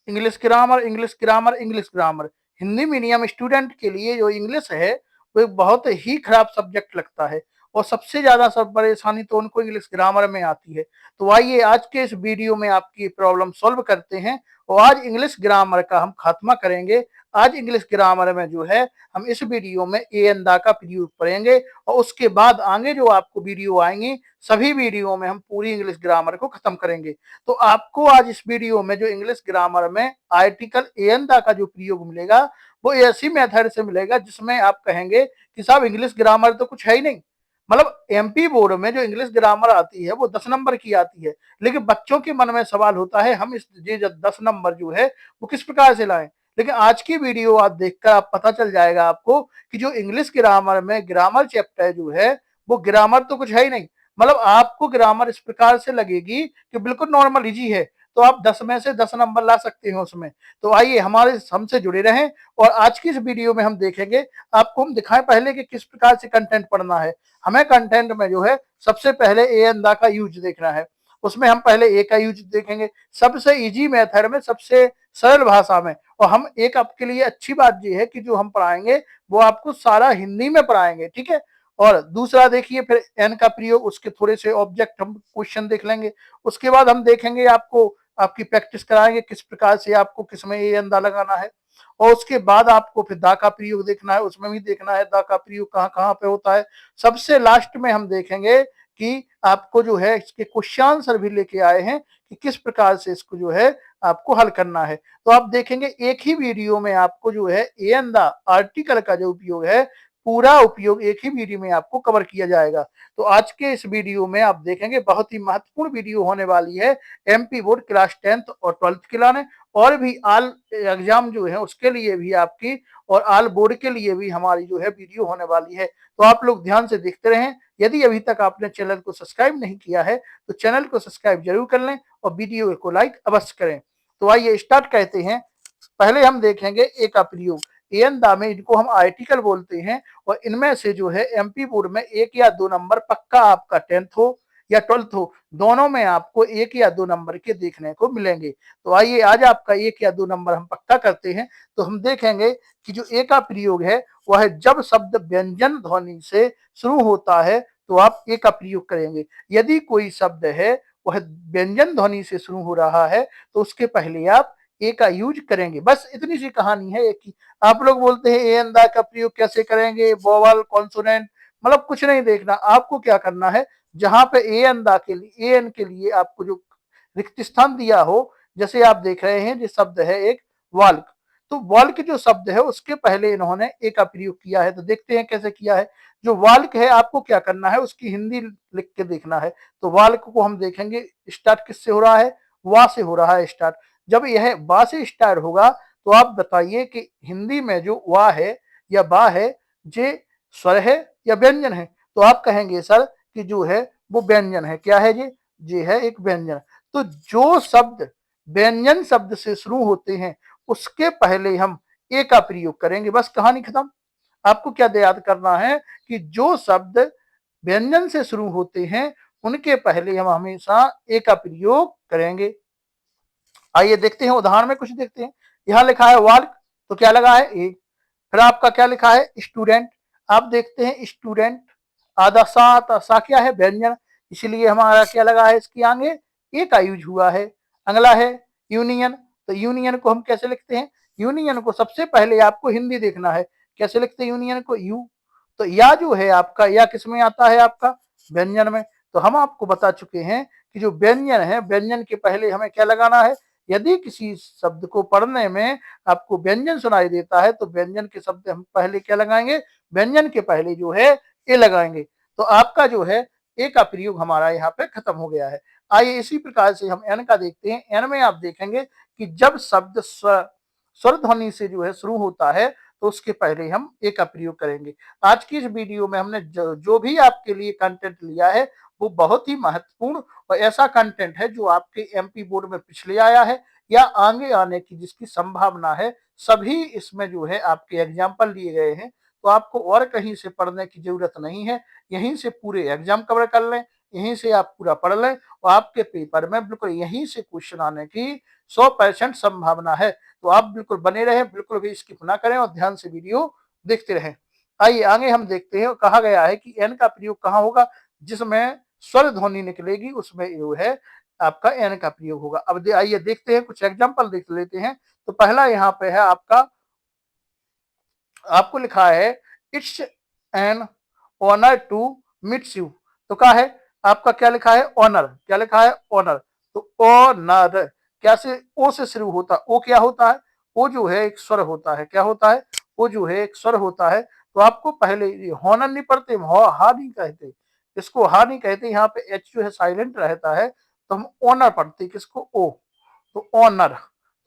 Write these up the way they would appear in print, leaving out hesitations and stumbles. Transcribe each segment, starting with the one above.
English grammar, English grammar, English grammar. Hindi medium student के लिए जो इंग्लिश है वो एक बहुत ही खराब सब्जेक्ट लगता है और सबसे ज्यादा सब परेशानी तो उनको इंग्लिश ग्रामर में आती है। तो आइए आज के इस वीडियो में आपकी प्रॉब्लम सॉल्व करते हैं और आज इंग्लिश ग्रामर का हम खात्मा करेंगे। आज इंग्लिश ग्रामर में जो है हम इस वीडियो में ए एन दा का प्रयोग करेंगे और उसके बाद आगे जो आपको वीडियो आएंगी सभी वीडियो में हम पूरी इंग्लिश ग्रामर को खत्म करेंगे। तो आपको आज इस वीडियो में जो इंग्लिश ग्रामर में आर्टिकल एन दा का जो प्रयोग मिलेगा वो ऐसी मेथड से मिलेगा जिसमें आप कहेंगे कि साहब इंग्लिश ग्रामर तो कुछ है ही नहीं। मतलब एमपी बोर्ड में जो इंग्लिश ग्रामर आती है वो 10 नंबर की आती है, लेकिन बच्चों के मन में सवाल होता है हम इस ये 10 नंबर जो है वो किस प्रकार से लाएं। लेकिन आज की वीडियो आप देखकर आप पता चल जाएगा आपको कि जो इंग्लिश ग्रामर में ग्रामर चैप्टर जो है वो ग्रामर तो कुछ है ही नहीं। मतलब आपको ग्रामर इस प्रकार से लगेगी कि बिल्कुल नॉर्मल इजी है, तो आप 10 में से 10 नंबर ला सकते हो उसमें। तो आइए हमारे हमसे जुड़े रहें और आज की इस वीडियो में हम देखेंगे, आपको हम दिखाएं पहले कि किस प्रकार से कंटेंट पढ़ना है। हमें कंटेंट में जो है सबसे पहले ए एन दा का यूज देखना है। उसमें हम पहले ए का यूज देखेंगे सबसे इजी मेथड में, सबसे सरल भाषा में। और हम एक आपके लिए अच्छी बात ये है कि जो हम पढ़ाएंगे वो आपको सारा हिंदी में पढ़ाएंगे, ठीक है। और दूसरा देखिए फिर एन का प्रयोग, उसके थोड़े से ऑब्जेक्ट हम क्वेश्चन देख लेंगे। उसके बाद हम देखेंगे आपको आपकी प्रैक्टिस कराएंगे किस प्रकार से आपको किसमें ए एन दा लगाना है। और उसके बाद आपको फिर दा का प्रयोग देखना है, उसमें भी देखना है दा का प्रयोग कहाँ कहाँ पे होता है। सबसे लास्ट में हम देखेंगे कि आपको जो है इसके क्वेश्चन आंसर भी लेके आए हैं कि किस प्रकार से इसको जो है आपको हल करना है। तो आप देखेंगे एक ही वीडियो में आपको जो है ए एन दा आर्टिकल का जो उपयोग है पूरा उपयोग एक ही वीडियो में आपको कवर किया जाएगा। तो आज के इस वीडियो में आप देखेंगे बहुत ही महत्वपूर्ण वीडियो होने वाली है एमपी बोर्ड क्लास 10th और 12th के लिए, और भी आल एग्जाम जो है उसके लिए भी आपकी और आल बोर्ड के लिए भी हमारी जो है वीडियो होने वाली है। तो आप लोग ध्यान से देखते रहें। यदि अभी तक आपने चैनल को सब्सक्राइब नहीं किया है तो चैनल को सब्सक्राइब जरूर कर लें और वीडियो को लाइक अवश्य करें। तो आइए स्टार्ट करते हैं। पहले हम देखेंगे ए का प्रयोग। एन दा में इनको हम आर्टिकल बोलते हैं और इनमें से जो है एमपी बोर्ड में 1 या 2 नंबर पक्का आपका 10th हो या 12th हो, दोनों में आपको 1 या 2 नंबर के देखने को मिलेंगे। तो आइए आज आपका 1 या 2 नंबर हम पक्का करते हैं। तो हम देखेंगे कि जो ए का प्रयोग है वह है जब शब्द व्यंजन ध्वनि से शुरू होता है तो आप ए का प्रयोग करेंगे। यदि कोई शब्द है वह व्यंजन ध्वनि से शुरू हो रहा है तो उसके पहले आप ए का यूज करेंगे। बस इतनी सी कहानी है एक ही। आप लोग बोलते हैं ए एन दा का प्रयोग कैसे करेंगे, वोवल कॉन्सोनेंट, मतलब कुछ नहीं देखना। आपको क्या करना है, जहां पे ए एन दा के लिए ए एन के लिए आपको जो रिक्त स्थान दिया हो, जैसे आप देख रहे हैं जो शब्द है एक वाल्क, तो वाल्क जो शब्द है उसके पहले इन्होंने ए का प्रयोग किया है। तो देखते हैं कैसे किया है। जो वाल्क है आपको क्या करना है उसकी हिंदी लिख के देखना है। तो वाल्क को हम देखेंगे स्टार्ट किससे हो रहा है, वा से हो रहा है स्टार्ट। जब यह बा से स्टार्ट होगा तो आप बताइए कि हिंदी में जो वा है या बा है जे स्वर है या व्यंजन है। तो आप कहेंगे सर कि जो है वो व्यंजन है। क्या है जे है एक व्यंजन। तो जो शब्द व्यंजन शब्द से शुरू होते हैं उसके पहले हम ए का प्रयोग करेंगे। बस कहानी खत्म। आपको क्या याद करना है कि जो शब्द व्यंजन से शुरू होते हैं उनके पहले हम हमेशा ए का प्रयोग करेंगे। आइए देखते हैं उदाहरण में कुछ देखते हैं। यहाँ लिखा है वाल्क, तो क्या लगा है ए। फिर आपका क्या लिखा है स्टूडेंट। आप देखते हैं स्टूडेंट, आधा सा था, सा क्या है व्यंजन, इसलिए हमारा क्या लगा है इसकी आगे ए का यूज हुआ है। अगला है यूनियन। तो यूनियन को हम कैसे लिखते हैं, यूनियन को सबसे पहले आपको हिंदी देखना है। कैसे लिखते हैं यूनियन को, यू। तो या जो है आपका या किस में आता है आपका व्यंजन में। तो हम आपको बता चुके हैं कि जो व्यंजन है व्यंजन के पहले हमें क्या लगाना है। यदि किसी शब्द को पढ़ने में आपको व्यंजन सुनाई देता है तो व्यंजन के शब्द हम पहले क्या लगाएंगे, व्यंजन के पहले जो है ए लगाएंगे। तो आपका जो है ए का प्रयोग हमारा यहाँ पे खत्म हो गया है। आइए इसी प्रकार से हम एन का देखते हैं। एन में आप देखेंगे कि जब शब्द स्वर ध्वनि से जो है शुरू होता है तो उसके पहले हम ए का प्रयोग करेंगे। आज की इस वीडियो में हमने जो भी आपके लिए कंटेंट लिया है वो बहुत ही महत्वपूर्ण और ऐसा कंटेंट है जो आपके एमपी बोर्ड में पिछले आया है या आगे आने की जिसकी संभावना है। सभी इसमें जो है आपके एग्जाम्पल लिए गए हैं, तो आपको और कहीं से पढ़ने की जरूरत नहीं है। यहीं से पूरे एग्जाम कवर कर लें। यहीं से आप पूरा पढ़ लें और आपके पेपर में बिल्कुल यहीं से क्वेश्चन आने की 100% संभावना है। तो आप बिल्कुल बने रहें, बिल्कुल भी स्किप ना करें और ध्यान से वीडियो देखते रहें। आइए आगे हम देखते हैं, कहा गया है कि एन का प्रयोग कहाँ होगा, जिसमें स्वर ध्वनि निकलेगी उसमें जो है आपका एन का प्रयोग होगा। अब आइए देखते हैं, कुछ एग्जाम्पल देख लेते हैं। तो पहला यहाँ पे है आपका, आपको लिखा है it's an honour to meets you. तो क्या है आपका, क्या लिखा है, ऑनर, क्या लिखा है, ऑनर। तो ऑनर कैसे, ओ से शुरू होता, ओ क्या होता है, ओ जो है एक स्वर होता है, क्या होता है, वो जो है एक स्वर होता है। तो आपको पहले हॉनर नहीं पढ़ते, हा नहीं कहते, इसको हा नहीं कहते, यहाँ पे एच जो है साइलेंट रहता है, तो हम ऑनर पढ़ते, किसको, ओ। तो ऑनर,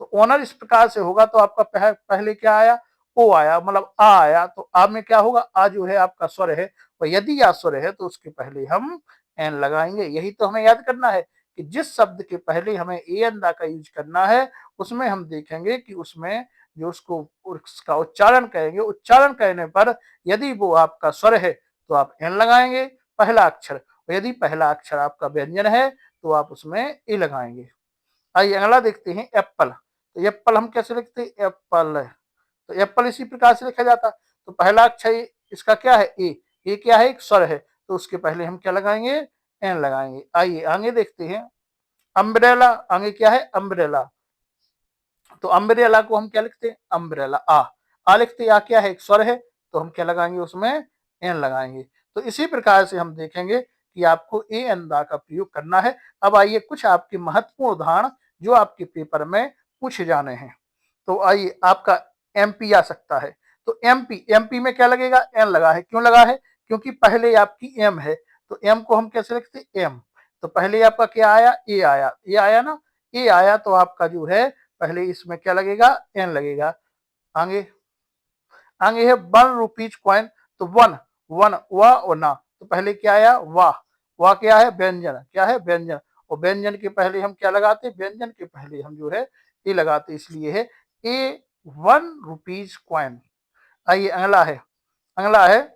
तो ऑनर इस प्रकार से होगा। तो आपका पहले क्या आया, ओ आया, मतलब आ आया। तो आ में क्या होगा, आ जो है आपका स्वर है, और यदि आ स्वर है तो उसके पहले हम एन लगाएंगे। यही तो हमें याद करना है कि जिस शब्द के पहले हमें ए एन दा का यूज करना है, उसमें हम देखेंगे कि उसमें जो उसको उसका उच्चारण करेंगे, उच्चारण करने पर यदि वो आपका स्वर है तो आप एन लगाएंगे पहला अक्षर, और यदि पहला अक्षर आपका व्यंजन है तो आप उसमें ए लगाएंगे। आइए अगला देखते हैं, एप्पल। तो एप्पल हम कैसे लिखते हैं, एप्पल। तो एप्पल इसी प्रकार से लिखा जाता है। तो पहला अक्षर इसका क्या है, ए क्या है, एक स्वर है, तो उसके पहले हम क्या लगाएंगे, एन लगाएंगे। आइए आगे देखते हैं, अम्ब्रेला। आगे क्या है, अम्ब्रेला। तो अम्ब्रेला को हम क्या लिखते हैं, अम्ब्रेला, आ लिखते हैं। आ क्या है, एक स्वर है, तो हम क्या लगाएंगे, उसमें एन लगाएंगे। तो इसी प्रकार से हम देखेंगे कि आपको ए एन दा का प्रयोग करना है। अब आइए कुछ आपके महत्वपूर्ण उदाहरण जो आपके पेपर में पूछे जाने हैं। तो आइए, आपका एमपी आ सकता है। तो एमपी में क्या लगेगा, एन लगा है, क्यों लगा है, क्योंकि पहले आपकी एम है। तो एम को हम कैसे लिखते हैं, एम। तो पहले आपका क्या आया, ए आया, ए आया ना, ए आया, तो आपका जो है पहले इसमें क्या लगेगा, एन लगेगा। आगे, आगे है 1 रुपीज कॉइन। तो वन, वन वाह और ना, तो पहले क्या आया, वाह, वाह क्या है, व्यंजन, क्या है, व्यंजन। और व्यंजन के पहले हम क्या लगाते, व्यंजन के पहले हम जो है ए लगाते, इसलिए है ए 1 रुपीज कॉइन। आइए अगला है, अगला है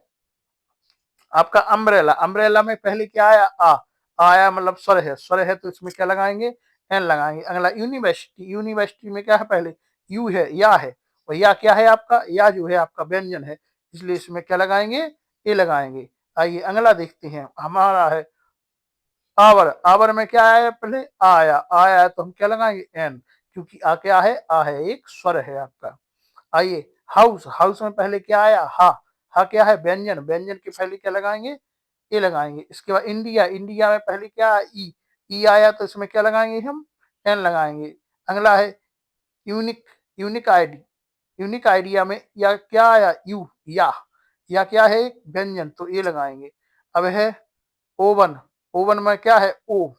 आपका अम्ब्रेला। अम्ब्रेला में पहले क्या आया, आया मतलब स्वर है, स्वर है, तो इसमें क्या लगाएंगे, एन लगाएंगे। अगला यूनिवर्सिटी, यूनिवर्सिटी में क्या है, पहले यू है, या है, और या क्या है आपका, या जो है आपका व्यंजन है, इसलिए इसमें क्या लगाएंगे, ए लगाएंगे। आइए अगला देखते हैं, हमारा है आवर। आवर में क्या आया, पहले आया, आया तो हम क्या लगाएंगे, एन, क्योंकि आ क्या है, आ है एक स्वर है आपका। आइए हाउस, हाउस में पहले क्या आया, हा क्या है, व्यंजन, व्यंजन के पहले क्या लगाएंगे, ए लगाएंगे। इसके बाद इंडिया, इंडिया में पहले क्या आया, ई आया, तो इसमें क्या लगाएंगे, हम एन लगाएंगे। अगला है unique, unique ID, unique idea में या क्या आया, या क्या है, एक व्यंजन, तो ए लगाएंगे। अब है ओवन, ओवन में क्या है, ओ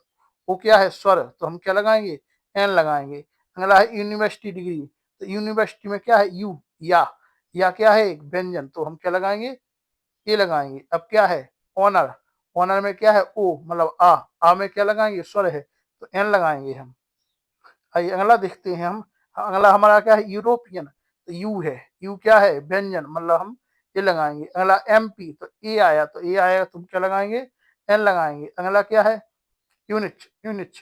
क्या है, स्वर, तो हम क्या लगाएंगे, एन लगाएंगे। अगला है यूनिवर्सिटी डिग्री। तो यूनिवर्सिटी में क्या है, या क्या है, एक व्यंजन, तो हम क्या लगाएंगे, ए लगाएंगे। अब क्या है, ऑनर, ऑनर में क्या है, ओ मतलब आ में क्या लगाएंगे, स्वर है, तो एन लगाएंगे हम। आइए अगला देखते हैं हम, अगला हमारा क्या है, यूरोपियन। तो यू है, यू क्या है, व्यंजन, मतलब हम ये लगाएंगे। अगला एमपी, तो ए आया, तो ए आया तुम क्या लगाएंगे, एन लगाएंगे। अगला क्या है, यूनिट, यूनिट,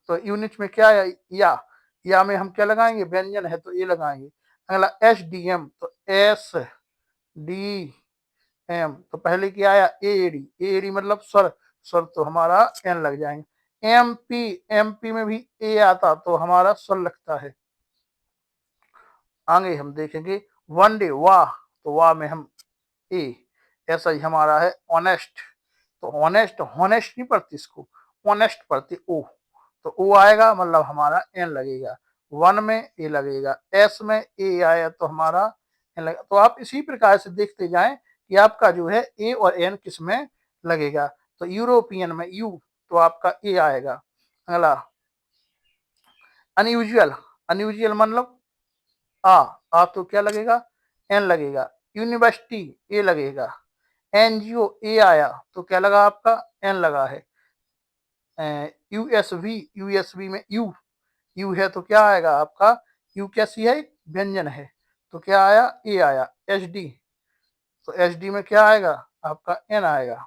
तो यूनिट में क्या है, या में हम क्या लगाएंगे, व्यंजन है, तो ए लगाएंगे। अगला एस डी एम, तो एस डी एम, तो पहले क्या आया, एडी, एडी मतलब स्वर, स्वर, तो हमारा एन लग जाएंगे। एमपी, एमपी में भी ए आता तो हमारा स्वर लगता है। आगे हम देखेंगे वन डे, वाह, तो वाह में हम ए। ऐसा ही हमारा है ऑनेस्ट। तो ऑनेस्ट, हॉनेस्ट नहीं पढ़ती इसको, ऑनेस्ट पढ़ती ओ। तो ओ आएगा मतलब हमारा एन लगेगा। वन में ए लगेगा, एस में ए आया तो हमारा एन लगेगा। तो आप इसी प्रकार से देखते जाएं कि आपका जो है ए और एन किस में लगेगा। तो यूरोपियन में यू, तो आपका ए आएगा। अगला अनयूजुअल, अनयूजुअल मतलब आ तो क्या लगेगा, एन लगेगा। यूनिवर्सिटी ए लगेगा। एनजीओ ए आया तो क्या लगा आपका, एन लगा है। यूएसवी, यूएसवी में यू है तो क्या आएगा आपका, यू कैसी है, व्यंजन है, तो क्या आया, ए आया। एच डी, तो एच डी में क्या आएगा आपका, एन आएगा।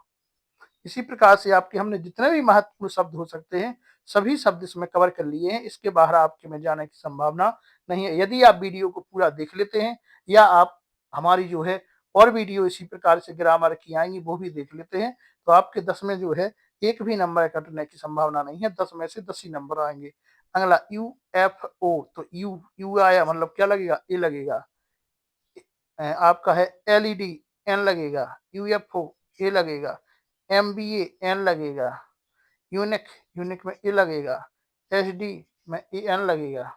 इसी प्रकार से आपके हमने जितने भी महत्वपूर्ण शब्द हो सकते हैं सभी शब्द इसमें कवर कर लिए हैं। इसके बाहर आपके में जाने की संभावना नहीं है। यदि आप वीडियो को पूरा देख लेते हैं या आप हमारी जो है और वीडियो इसी प्रकार से ग्रामर की आएंगी वो भी देख लेते हैं तो आपके 10 में जो है एक भी नंबर कटने की संभावना नहीं है। 10 में से 10 ही नंबर आएंगे। अगला UFO, तो यू आया मतलब क्या लगेगा, ए लगेगा। आपका है LED, एन लगेगा। UFO, ए लगेगा। MBA, एन लगेगा। यूनिक, यूनिक में ए लगेगा। SD में EN लगेगा।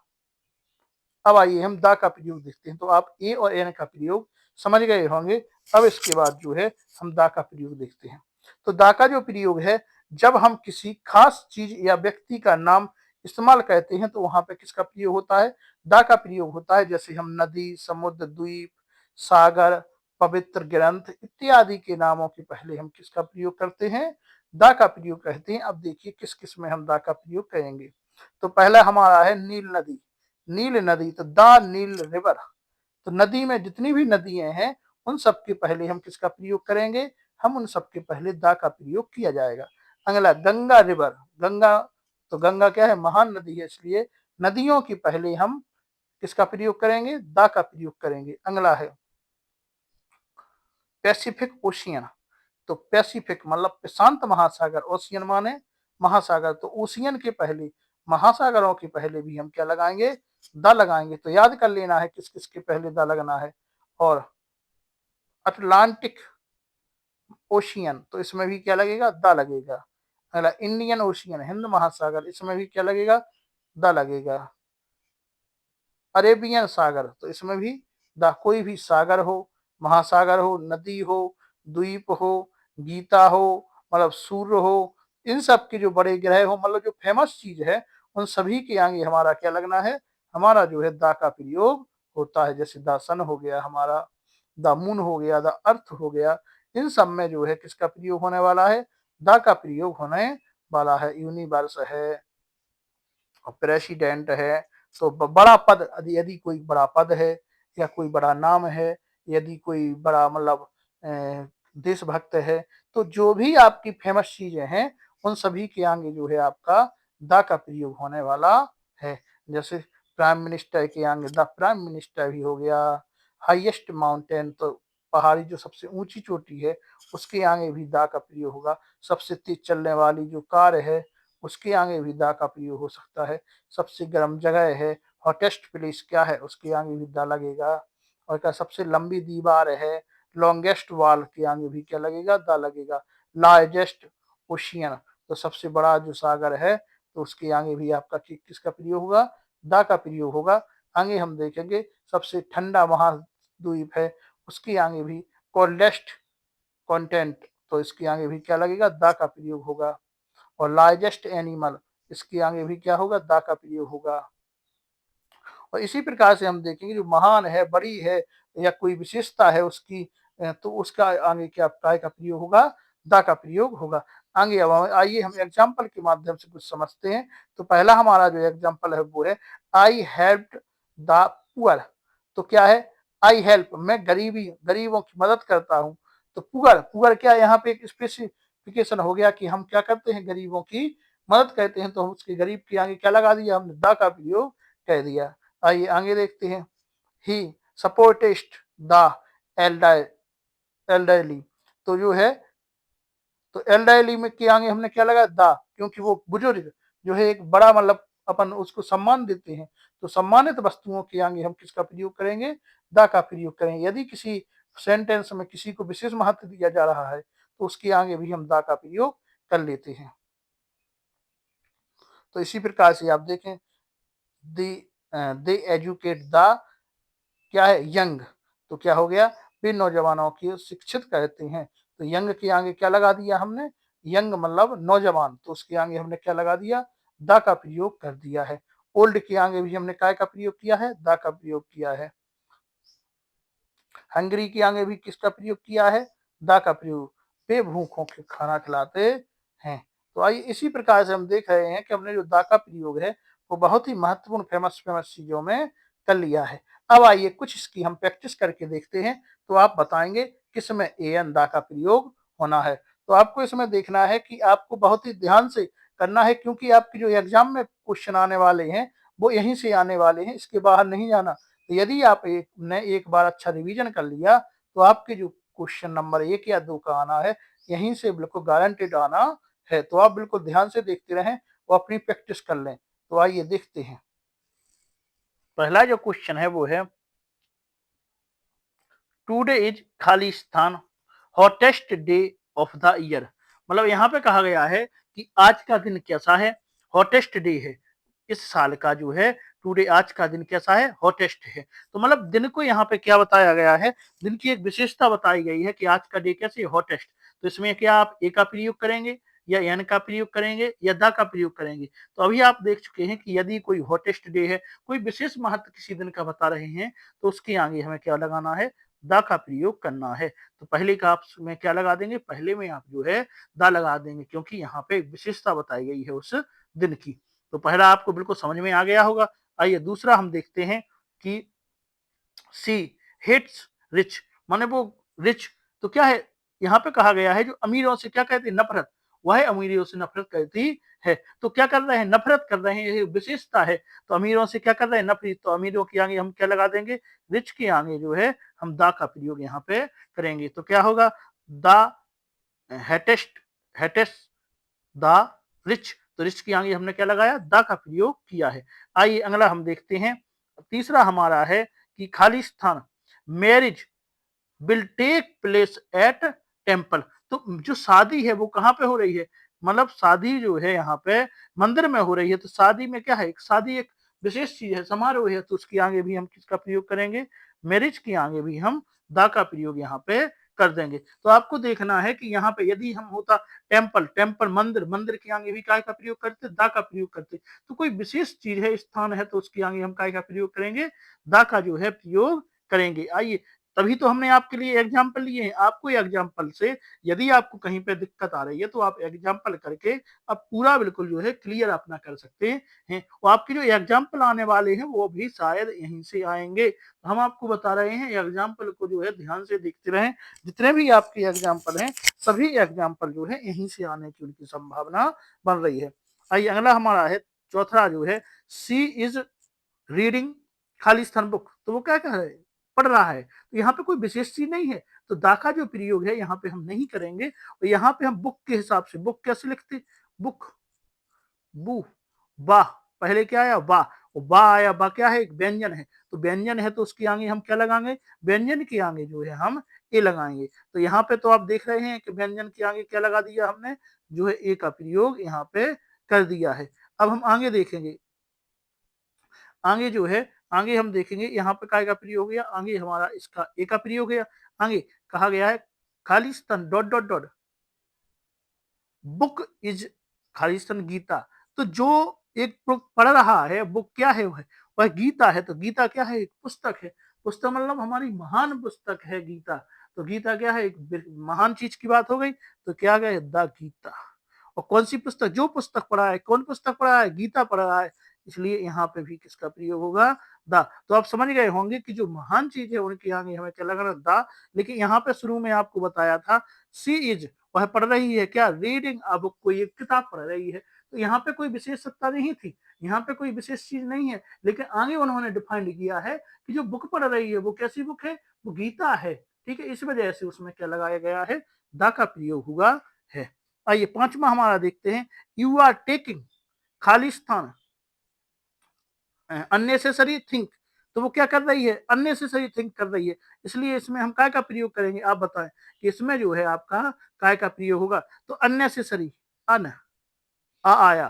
अब आइए हम दा का प्रयोग देखते हैं। तो आप ए और एन का प्रयोग समझ गए होंगे। अब इसके बाद जो है हम दा का प्रयोग देखते हैं। तो दा का जो प्रयोग है, जब हम किसी खास चीज या व्यक्ति का नाम इस्तेमाल करते हैं तो वहां पे किसका प्रयोग होता है, दा का प्रयोग होता है। जैसे हम नदी, समुद्र, द्वीप, सागर, पवित्र ग्रंथ इत्यादि के नामों के पहले हम किसका प्रयोग करते हैं, दा का प्रयोग करते हैं। अब देखिए किस किस में हम दा का प्रयोग करेंगे। तो पहला हमारा है नील नदी। नील नदी, तो द नील रिवर। तो नदी में जितनी भी नदियां हैं उन सब के पहले हम किसका प्रयोग करेंगे, हम उन सब के पहले दा का प्रयोग किया जाएगा। अगला गंगा रिवर। गंगा, तो गंगा क्या है, महान नदी है, इसलिए नदियों के पहले हम किसका प्रयोग करेंगे, दा का प्रयोग करेंगे। अगला है पैसिफिक ओशियन। तो पैसिफिक मतलब प्रशांत महासागर, ओशियन माने महासागर, तो ओशियन के पहले, महासागरों के पहले भी हम क्या लगाएंगे, द लगाएंगे। तो याद कर लेना है किस किस के पहले द लगना है। और अटलांटिक ओशियन, तो इसमें भी क्या लगेगा, द लगेगा। अगला इंडियन ओशियन, हिंद महासागर, इसमें भी क्या लगेगा, द लगेगा। अरेबियन सागर, तो इसमें भी द, कोई भी सागर हो, महासागर हो, नदी हो, द्वीप हो, गीता हो, मतलब सूर्य हो, इन सब के जो बड़े ग्रह हो, मतलब जो फेमस चीज है उन सभी के आगे हमारा क्या लगना है, हमारा जो है दा का प्रयोग होता है। जैसे द सन हो गया हमारा, द मून हो गया, द अर्थ हो गया, इन सब में जो है किसका प्रयोग होने वाला है, दा का प्रयोग होने वाला है। यूनिवर्स है, प्रेसिडेंट है, तो बड़ा पद, यदि कोई बड़ा पद है या कोई बड़ा नाम है, यदि कोई बड़ा मतलब देशभक्त है, तो जो भी आपकी फेमस चीजें हैं उन सभी के आगे जो है आपका द का प्रयोग होने वाला है। जैसे प्राइम मिनिस्टर के आगे द प्राइम मिनिस्टर भी हो गया। हाईएस्ट माउंटेन, तो पहाड़ी जो सबसे ऊंची चोटी है उसके आगे भी द का प्रयोग होगा। सबसे तेज चलने वाली जो कार है उसके आगे भी दा का प्रयोग हो सकता है। सबसे गर्म जगह है, हॉटेस्ट प्लेस क्या है, उसके आगे भी दा लगेगा। और क्या सबसे लंबी दीवार है, लॉन्गेस्ट वॉल के आगे भी क्या लगेगा, दा लगेगा। लार्जेस्ट ओशियन, तो सबसे बड़ा जो सागर है तो उसके आगे भी आपका किसका प्रयोग होगा, दा का प्रयोग होगा। आगे हम देखेंगे सबसे ठंडा महाद्वीप है उसके आगे भी कोल्डेस्ट कॉन्टेंट, तो इसके आगे भी क्या लगेगा, दा का प्रयोग होगा। और लार्जेस्ट एनिमल, इसके आगे भी क्या होगा, दा का प्रयोग होगा। और इसी प्रकार से हम देखेंगे जो महान है, बड़ी है या कोई विशेषता है उसकी, तो उसका आगे क्या काय का प्रयोग होगा, दा का प्रयोग होगा। आगे अब आइए हम एग्जाम्पल के माध्यम से कुछ समझते हैं। तो पहला हमारा जो एग्जाम्पल है वो है आई हेल्प्ड द पुअर। तो क्या है, आई हेल्प, मैं गरीबों की मदद करता हूँ। तो पुअर, पुअर क्या, यहाँ पे एक स्पेसिफिकेशन हो गया कि हम क्या करते हैं, गरीबों की मदद करते हैं। तो हम उसके गरीब के आगे क्या लगा दिया, हमने दा का प्रयोग कह दिया। आइए आगे देखते हैं। ही सपोर्टेस्ट द एल्डरली, तो जो है, तो एल्डरली में के आगे हमने क्या लगा, दा, क्योंकि वो बुजुर्ग जो है एक बड़ा मतलब अपन उसको सम्मान देते हैं। तो सम्मानित वस्तुओं के आगे हम किसका प्रयोग करेंगे, दा का प्रयोग करेंगे। यदि किसी सेंटेंस में किसी को विशेष महत्व दिया जा रहा है तो उसके आगे भी हम दा का प्रयोग कर लेते हैं। तो इसी प्रकार से आप देखें, दे एजुकेट द क्या है, यंग, तो क्या हो गया, वे नौजवानों की शिक्षित करते हैं। तो यंग के आगे क्या लगा दिया हमने, यंग मतलब नौजवान, तो उसके आगे हमने क्या लगा दिया, द का प्रयोग कर दिया है। ओल्ड के आगे भी हमने काय का प्रयोग किया है, द का प्रयोग किया है। हंगरी के आगे भी किसका प्रयोग किया है, द का प्रयोग, वे भूखों के खाना खिलाते हैं। तो आइए इसी प्रकार से हम देख रहे हैं कि हमने जो दा का प्रयोग है वो बहुत ही महत्वपूर्ण फेमस फेमस चीजों में कर लिया है। अब आइए कुछ इसकी हम प्रैक्टिस करके देखते हैं। तो आप बताएंगे किसमें ए एन दा का प्रयोग होना है। तो आपको इसमें देखना है कि आपको बहुत ही ध्यान से करना है, क्योंकि आपकी जो एग्जाम में क्वेश्चन आने वाले हैं वो यहीं से आने वाले हैं, इसके बाहर नहीं जाना। तो यदि आप एक बार अच्छा रिवीजन कर लिया तो आपके जो क्वेश्चन नंबर 1 या 2 का आना है यहीं से बिल्कुल गारंटेड आना है। तो आप बिल्कुल ध्यान से देखते रहें और अपनी प्रैक्टिस कर लें। तो आइए देखते हैं। पहला जो क्वेश्चन है वो है, today is Khalistan hottest day of the year. मतलब यहाँ पे कहा गया है कि आज का दिन कैसा है, हॉटेस्ट डे है इस साल का जो है। टुडे आज का दिन कैसा है, हॉटेस्ट है। तो मतलब दिन को यहाँ पे क्या बताया गया है, दिन की एक विशेषता बताई गई है कि आज का डे कैसे हॉटेस्ट। तो इसमें क्या आप ए का प्रयोग करेंगे या एन का प्रयोग करेंगे या द का प्रयोग करेंगे। तो अभी आप देख चुके हैं कि यदि कोई हॉटेस्ट डे है, कोई विशेष महत्व किसी दिन का बता रहे हैं, तो उसके आगे हमें क्या लगाना है, द का प्रयोग करना है। तो पहले का आप में क्या लगा देंगे, पहले में आप जो है द लगा देंगे, क्योंकि यहाँ पे एक विशेषता बताई गई है उस दिन की। तो पहला आपको बिल्कुल समझ में आ गया होगा। आइए दूसरा हम देखते हैं कि सी हेट्स रिच, माने वो रिच। तो क्या है, यहाँ पे कहा गया है जो अमीरों से क्या कहती है, नफरत, वह अमीरों से नफरत करती है। तो क्या कर रहे हैं, नफरत कर रहे हैं, ये विशेषता है। तो अमीरों से क्या कर रहे हैं, नफरत। तो अमीरों के आगे हम क्या लगा देंगे, रिच के आगे जो है हम दा का प्रयोग यहाँ पे करेंगे। तो क्या होगा, द हेटेस्ट, हेटेस्ट द रिच। तो रिच के आगे हमने क्या लगाया, द का प्रयोग किया है। आइए अगला हम देखते हैं। तीसरा हमारा है कि Khalistan marriage will take place at temple. तो जो शादी है वो कहाँ पे हो रही है, मतलब शादी जो है यहाँ पे मंदिर में हो रही है। तो शादी में क्या है, एक शादी एक विशेष चीज है, समारोह है। तो उसके आगे भी हम किसका प्रयोग करेंगे, मैरिज के आगे भी हम दा का प्रयोग यहाँ पे कर देंगे। तो आपको देखना है कि यहाँ पे यदि हम होता टेम्पल, टेम्पल मंदिर, मंदिर के आगे भी काय का प्रयोग करते, दा का प्रयोग करते। तो कोई विशेष चीज है, स्थान है, तो उसके आगे हम काय का प्रयोग करेंगे, दा का जो है प्रयोग करेंगे। आइए, तभी तो हमने आपके लिए एग्जाम्पल लिए हैं। आपको एग्जाम्पल से यदि आपको कहीं पे दिक्कत आ रही है तो आप एग्जाम्पल करके अब पूरा बिल्कुल जो है क्लियर अपना कर सकते हैं। और आपके जो एग्जाम्पल आने वाले हैं वो भी शायद यहीं से आएंगे। तो हम आपको बता रहे हैं एग्जाम्पल को जो है ध्यान से देखते रहें। जितने भी आपके एग्जाम्पल हैं सभी एग्जाम्पल जो है यहीं से आने की उनकी संभावना बन रही है। आइए अगला हमारा है चौथा जो है, सी इज रीडिंग खालिस्तान बुक। तो वो क्या कह रहे हैं, पढ़ रहा है। तो यहाँ पे कोई विशेष चीज नहीं है, तो दा का जो प्रयोग है यहाँ पे हम नहीं करेंगे। और यहाँ पे हम बुक के हिसाब से, बुक कैसे लिखते, बुक, बू, बा, पहले क्या आया, बा, और बा आया, बा क्या है, एक व्यंजन है। तो व्यंजन है तो उसके आगे हम क्या लगाएंगे, व्यंजन के आगे जो है हम ए लगाएंगे। तो यहाँ पे तो आप देख रहे हैं कि व्यंजन के आगे क्या लगा दिया हमने, जो है ए का प्रयोग यहाँ पे कर दिया है। अब हम आगे देखेंगे, आगे जो है, आगे हम देखेंगे यहाँ पे काय का प्रयोग हो गया, आगे हमारा इसका ए का प्रयोग हो गया। आगे कहा गया है Khalistan dot dot dot book is Khalistan Gita. तो जो एक बुक पढ़ रहा है, बुक क्या है, वह गीता है। तो गीता क्या है, एक पुस्तक है। पुस्तक मतलब हमारी महान पुस्तक है गीता। तो गीता क्या है, एक महान चीज की बात हो गई। तो क्या गया, द गीता। और कौन सी पुस्तक, जो पुस्तक पढ़ा है, कौन पुस्तक पढ़ा है, गीता पढ़ रहा है। इसलिए यहाँ पे भी किसका प्रयोग होगा, द। तो आप समझ गए होंगे कि जो महान चीज है उनके आगे हमें क्या लगाना, द। लेकिन यहाँ पे शुरू में आपको बताया था सी इज, वह पढ़ रही है क्या, रीडिंग अ बुक, कोई एक किताब पढ़ रही है। तो यहाँ पे कोई विशेष सत्ता नहीं थी, यहाँ पे कोई विशेष चीज नहीं है। लेकिन आगे उन्होंने डिफाइंड किया है कि जो बुक पढ़ रही है वो कैसी बुक है, वो गीता है। ठीक है, इस वजह से उसमें क्या लगाया गया है, द का प्रयोग हुआ है। आइए पांचवा हमारा देखते हैं, you are taking Khalistan unnecessary think. तो वो क्या कर रही है, अननेसेसरी थिंक कर रही है। इसलिए इसमें हम काय का प्रयोग करेंगे, आप बताएं कि इसमें जो है आपका काय का प्रयोग होगा। तो अननेसेसरी, अन, आ आया,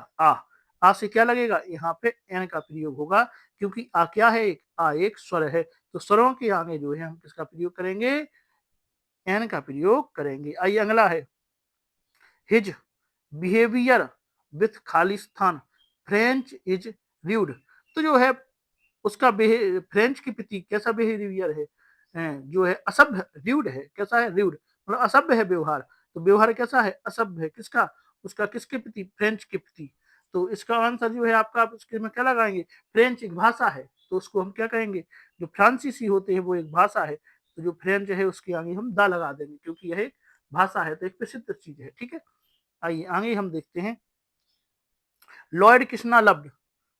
आ से क्या लगेगा, यहाँ पे एन का प्रयोग होगा। क्योंकि आ क्या है, एक आ एक स्वर है। तो स्वरों के आगे जो है हम किसका प्रयोग करेंगे, एन का प्रयोग करेंगे। आइए अगला है, his behaviour with Khalistan French is rude. तो जो है उसका फ्रेंच के प्रति कैसा बिहेवियर है, जो है असभ्य, रूड है। कैसा है, रूड मतलब असभ्य है व्यवहार। तो व्यवहार कैसा है, असभ्य है। किसका, उसका किसके प्रति, फ्रेंच के प्रति। तो इसका आंसर जो है आपका, आप उसके में क्या लगाएंगे, फ्रेंच एक भाषा है। तो उसको हम क्या कहेंगे, जो फ्रांसीसी होते हैं वो एक भाषा है। तो जो फ्रेंच है उसके आगे हम दा लगा देंगे, क्योंकि यह एक भाषा है, तो एक प्रसिद्ध चीज है, ठीक है। आइए आगे हम देखते हैं, लॉर्ड कृष्णा लव्ड,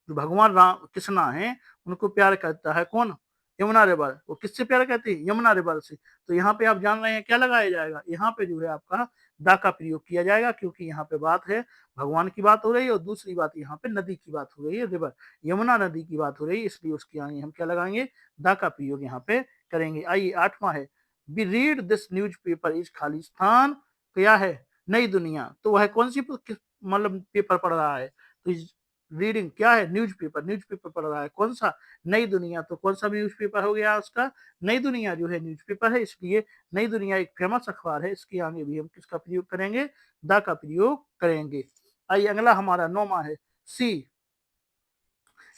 जो भगवान राम कृष्णा हैं उनको प्यार करता है कौन, यमुना रिवर। वो किससे प्यार करती है, यमुना रिवर से। तो यहाँ पे आप जान रहे हैं क्या लगाया जाएगा, यहाँ पे जो है आपका दा का प्रयोग किया जाएगा, क्योंकि यहाँ पे बात है भगवान की बात हो रही है, और दूसरी बात यहाँ पे नदी की बात हो रही है, रिवर यमुना नदी की बात हो रही है, इसलिए उसके आगे हम क्या लगाएंगे, दा का प्रयोग यहाँ पे करेंगे। आइए 8वां है, be read this newspaper is Khalistan, क्या है, नई दुनिया। तो वह कौन सी मतलब पेपर पढ़ रहा है, तो रीडिंग क्या है, न्यूज़पेपर, न्यूज़पेपर पढ़ रहा है, कौन सा, नई दुनिया। तो कौन सा न्यूज़पेपर हो गया उसका, नई दुनिया जो है न्यूज़पेपर है, इसलिए नई दुनिया एक फेमस अखबार है, इसके आगे भी हम किसका प्रयोग करेंगे, द का प्रयोग करेंगे। आइए अगला हमारा 9वां है, सी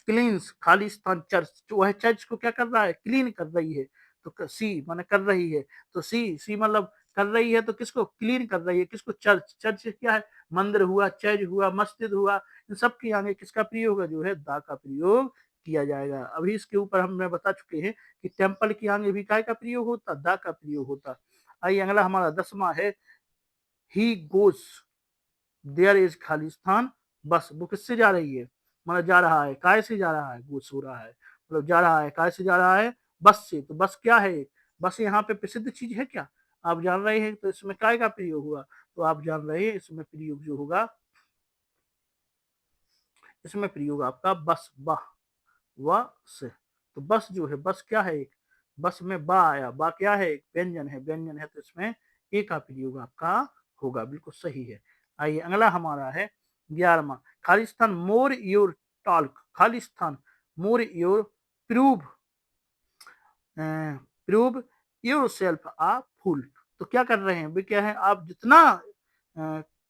क्लीन्स खालिस्तान चर्च, जो है चर्च को क्या कर रहा है, क्लीन कर रही है। तो सी माने कर रही है, तो सी मतलब कर रही है, तो किसको क्लीन कर रही है, किसको, चर्च। चर्च क्या है, मंदिर हुआ, चर्च हुआ, मस्जिद हुआ, इन सब के आगे किसका प्रयोग है, जो है दा का प्रयोग किया जाएगा। अभी इसके ऊपर हमने बता चुके हैं कि टेम्पल के आगे भी काय का प्रयोग होता, दा का प्रयोग होता। आइए अगला हमारा 10वां है, ही गोस देयर इज खालिस्तान बस। वो किससे जा रही है, मतलब जा रहा है, काय से जा रहा है, गोस हो रहा है, मतलब जा रहा है, काय से जा रहा है, बस से। तो बस क्या है, बस यहाँ पे प्रसिद्ध चीज है क्या, आप जान रहे हैं। तो इसमें काय का प्रयोग हुआ, तो आप जान रहे हैं इसमें प्रयोग जो होगा, इसमें प्रयोग आपका बस, बा व से। तो बस जो है, बस क्या है, एक बस में बा आया, बा क्या है, एक व्यंजन है, व्यंजन है, तो इसमें ए का प्रयोग आपका होगा, बिल्कुल सही है। आइए अगला हमारा है 11वां, Khalistan more your talk, Khalistan more your prove, prove your self a fool. तो क्या कर रहे हैं, वे क्या है, आप जितना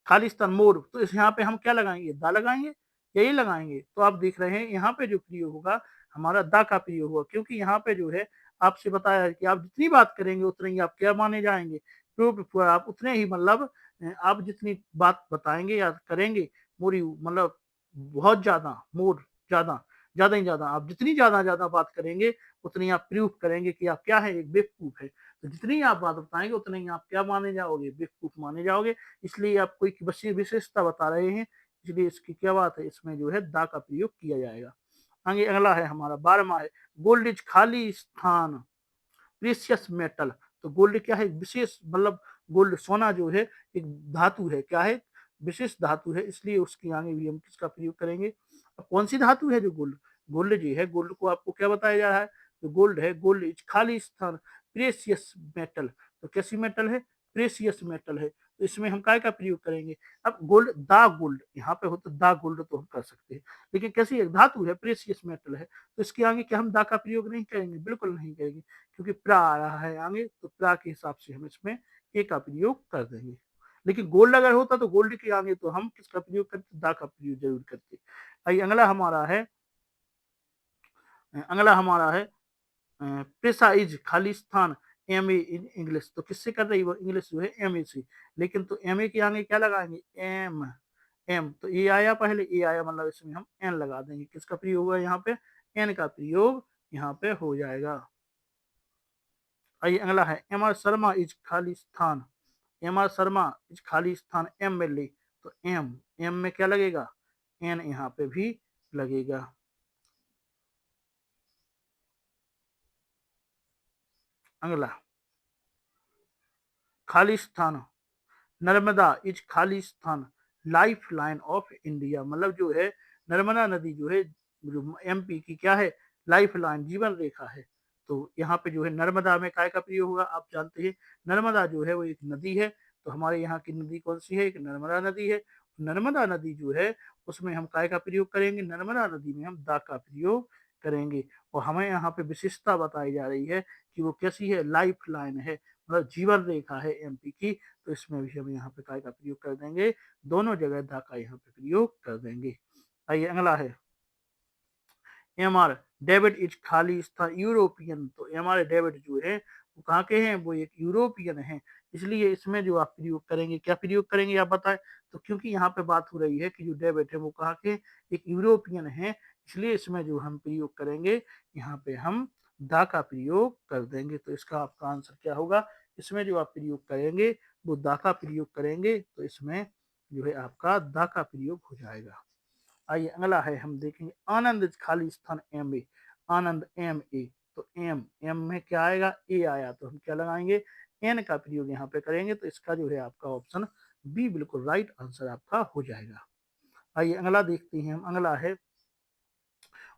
खालिस्तान मोर, तो इस यहाँ पे हम क्या लगाएंगे, दा लगाएंगे, यही लगाएंगे। तो आप देख रहे हैं यहाँ पे जो प्रयोग होगा हमारा दा का प्रयोग होगा, क्योंकि यहाँ पे जो है आपसे बताया है कि आप जितनी बात करेंगे उतने ही आप क्या माने जाएंगे, प्रूव, आप उतने ही मतलब आप जितनी बात बताएंगे या करेंगे, मोरी मतलब बहुत ज्यादा, मोर ज्यादा, ज्यादा ही ज्यादा, आप जितनी ज्यादा ज्यादा बात करेंगे उतनी आप प्रूव करेंगे कि आप क्या है, एक बेवकूफ है। तो जितनी आप बात बताएंगे उतने ही आप क्या माने जाओगे, बेवकूफ माने जाओगे। इसलिए आप कोई विशेषता बता रहे हैं, इसलिए इसकी क्या बात है, इसमें जो है दा का प्रयोग किया जाएगा। आगे अगला है हमारा 12वां है, गोल्ड इज खाली स्थान प्रीशियस मेटल। तो गोल्ड क्या है, विशेष मतलब गोल्ड सोना जो है एक धातु है, क्या है, विशेष धातु है, इसलिए उसके आगे भी हम किसका प्रयोग करेंगे। अब कौन सी धातु है जो गोल्ड, गोल्ड जी है, गोल्ड को आपको क्या बताया जा रहा है, तो गोल्ड है, गोल्ड इज खाली स्थान प्रेसियस मेटल। तो कैसी मेटल है, प्रेसियस मेटल है, तो इसमें हम काय का प्रयोग करेंगे। अब गोल्ड, दा गोल्ड यहाँ पे हो तो दा गोल्ड तो हम कर सकते हैं, लेकिन कैसी है, धातु है, प्रेसियस मेटल है, तो इसके आगे क्या हम दा का प्रयोग नहीं करेंगे, बिल्कुल नहीं करेंगे, क्योंकि प्रा आ रहा है आगे, तो प्रा के हिसाब से हम इसमें ए का प्रयोग कर देंगे। लेकिन गोल्ड अगर होता तो गोल्ड के आगे तो हम किसका प्रयोग करते, दा का प्रयोग जरूर करते। आइए अगला हमारा है, अगला हमारा है पेशा is Khalistan M A in English. तो किससे कर रही है वो, इंग्लिश जो है एम ए से, लेकिन तो एम ए के आगे क्या लगाएंगे, एम, एम तो ए आया पहले, ए आया मतलब इसमें हम एन लगा देंगे, किसका प्रयोग होगा यहाँ पे, एन का प्रयोग यहाँ पे हो जाएगा। आइए अगला है, M R Sharma is Khalistan, M R Sharma is Khalistan M L A. तो एम, एम में क्या लगेगा, एन यहाँ पे भी लगेगा। अगला Khalistan, Narmada is Khalistan life line of India, मतलब जो है नर्मदा नदी जो है, जो एमपी की क्या है, लाइफ लाइन, जीवन रेखा है। तो यहाँ पे जो है नर्मदा में काय का प्रयोग होगा, आप जानते हैं नर्मदा जो है वो एक नदी है, तो हमारे यहाँ की नदी कौन सी है, एक नर्मदा नदी है। नर्मदा नदी जो है उसमें हम काय का प्रयोग करेंगे, नर्मदा नदी में हम दा का प्रयोग करेंगे। और हमें यहाँ पे विशेषता बताई जा रही है कि वो कैसी है, लाइफ लाइन है, मतलब जीवन रेखा है एमपी की, तो इसमें भी हम यहाँ पे काय का प्रयोग कर देंगे, दोनों जगह दा का यहाँ पे प्रयोग कर देंगे। आइए अगला है, M R David is Khalistan European. तो एम आर डेविड जो है वो कहाँ के हैं, वो एक यूरोपियन है, इसलिए इसमें जो आप प्रयोग करेंगे, क्या प्रयोग करेंगे आप बताएं। तो क्योंकि यहाँ पे बात हो रही है कि जो डेविड है वो कहाँ के, एक यूरोपियन है, इसलिए इसमें जो हम प्रयोग करेंगे यहाँ पे हम दा का प्रयोग कर देंगे। तो इसका आपका आंसर क्या होगा, इसमें जो आप प्रयोग करेंगे वो दा का प्रयोग करेंगे तो इसमें जो है आपका दा का प्रयोग हो जाएगा। आइए अगला है हम देखेंगे Anand Khalistan M A, Anand M A, तो एम एम में क्या आएगा, ए आया तो हम क्या लगाएंगे, एन का प्रयोग यहाँ पे करेंगे तो इसका जो है आपका ऑप्शन बी बिल्कुल राइट आंसर आपका हो जाएगा। आइए अगला देखते हैं हम, अगला है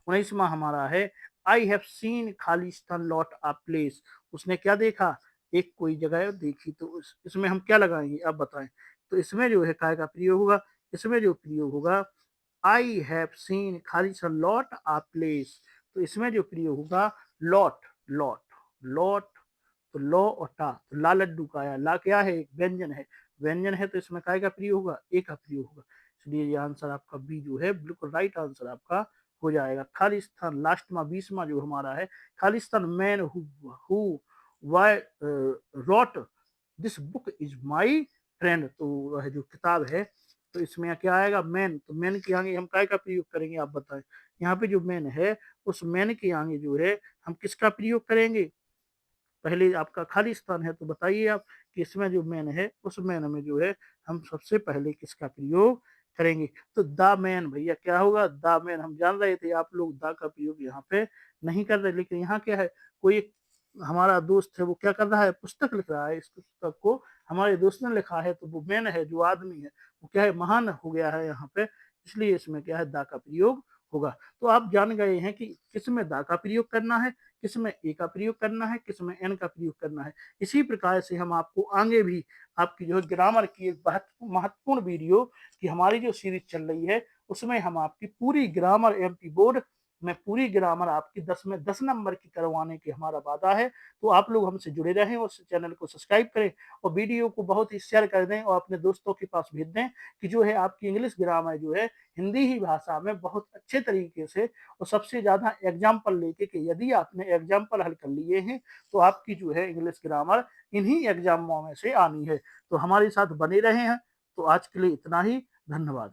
19वां हमारा है I have seen Khalistan lot of place. उसने क्या देखा, एक कोई जगह देखी, तो इसमें हम क्या लगाएंगे आप बताएं। तो इसमें जो है काय का प्रयोग होगा, इसमें जो प्रयोग होगा I have seen Khalistan lot of place, तो इसमें जो प्रयोग होगा लॉट, लॉट, लॉट, तो लॉ और टा, तो ला लड्डू का आया, ला क्या है, व्यंजन है, व्यंजन है तो इसमें काय का प्रयोग होगा, ए का प्रयोग होगा। इसलिए ये आंसर आपका बी जो है बिल्कुल राइट आंसर आपका हो जाएगा। खालिस्तान लास्ट में 20वां जो हमारा है, Khalistan man who why wrote this book is my friend, तो वह जो किताब है तो इसमें क्या आएगा, मैन, तो मैन के आगे हम काय का प्रयोग करेंगे आप बताएं। यहाँ पे जो मैन है उस मैन के आगे जो है हम किसका प्रयोग करेंगे, पहले आपका खालिस्तान है तो बताइए आप कि इसमें जो मैन है उस मैन में जो है हम सबसे पहले किसका प्रयोग करेंगे। तो दा मैन भैया क्या होगा, दा मैन, हम जान रहे थे आप लोग दा का प्रयोग यहाँ पे नहीं कर रहे, लेकिन यहाँ क्या है, कोई एक हमारा दोस्त है वो क्या कर रहा है, पुस्तक लिख रहा है, इस पुस्तक को हमारे दोस्त ने लिखा है, तो वो मैन है जो आदमी है वो क्या है, महान हो गया है यहाँ पे, इसलिए इसमें क्या है दा का प्रयोग होगा। तो आप जान गए हैं कि किसमें दा का प्रयोग करना है, किसमें ए का प्रयोग करना है, किसमें एन का प्रयोग करना है। इसी प्रकार से हम आपको आगे भी आपकी जो है ग्रामर की एक महत्वपूर्ण वीडियो की हमारी जो सीरीज चल रही है उसमें हम आपकी पूरी ग्रामर एमपी बोर्ड में पूरी ग्रामर आपकी 10 में 10 नंबर की करवाने की हमारा वादा है। तो आप लोग हमसे जुड़े रहें और चैनल को सब्सक्राइब करें और वीडियो को बहुत ही शेयर कर दें और अपने दोस्तों के पास भेज दें कि जो है आपकी इंग्लिश ग्रामर जो है हिंदी ही भाषा में बहुत अच्छे तरीके से और सबसे ज्यादा एग्जाम्पल लेके कि यदि आपने एग्जाम्पल हल कर लिए हैं तो आपकी जो है इंग्लिश ग्रामर इन्हीं एग्जामों में से आनी है। तो हमारे साथ बने रहे हैं। तो आज के लिए इतना ही, धन्यवाद।